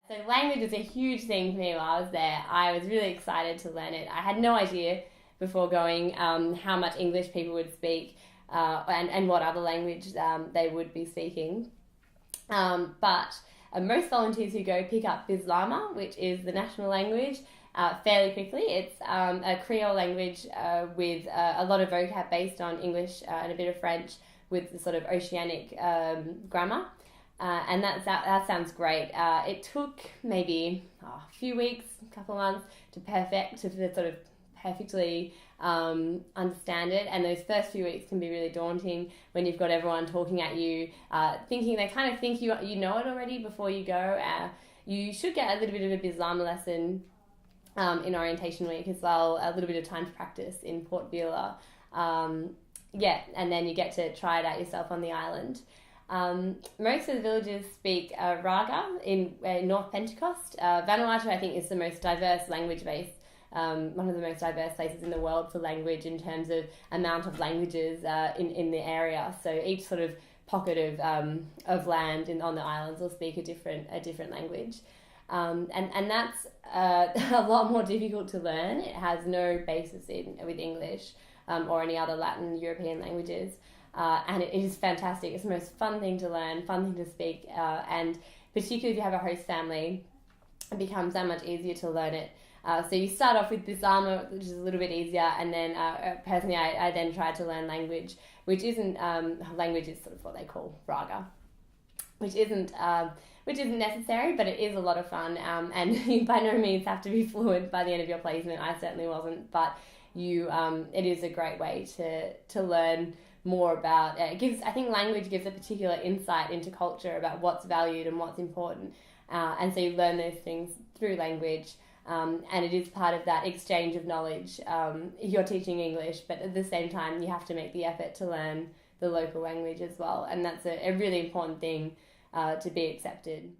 So language was a huge thing for me while I was there. I was really excited to learn it. I had no idea before going how much English people would speak and what other language they would be speaking. But most volunteers who go pick up Bislama, which is the national language, fairly quickly. It's a Creole language with a lot of vocab based on English and a bit of French with the sort of oceanic grammar. And that sounds great. It took maybe a few weeks, a couple of months to sort of perfectly understand it. And those first few weeks can be really daunting when you've got everyone talking at you, thinking they kind of think you know it already before you go. You should get a little bit of a Bislama lesson in orientation week as well, a little bit of time to practice in Port Vila. And then you get to try it out yourself on the island. Most of the villages speak Raga in North Pentecost. Vanuatu, I think, is the most diverse language base, one of the most diverse places in the world for language in terms of amount of languages in the area. So each sort of pocket of land on the islands will speak a different language. And that's a lot more difficult to learn. It has no basis with English or any other Latin European languages. And it is fantastic. It's the most fun thing to learn, fun thing to speak, and particularly if you have a host family, it becomes that much easier to learn it. So you start off with Bislama, which is a little bit easier, and then personally I then tried to learn language, which isn't language is sort of what they call Raga, which isn't necessary, but it is a lot of fun, and you by no means have to be fluent by the end of your placement. I certainly wasn't, but it is a great way to learn more about it. I think language gives a particular insight into culture about what's valued and what's important, and so you learn those things through language, and it is part of that exchange of knowledge. You're teaching English, but at the same time you have to make the effort to learn the local language as well, and that's a really important thing to be accepted.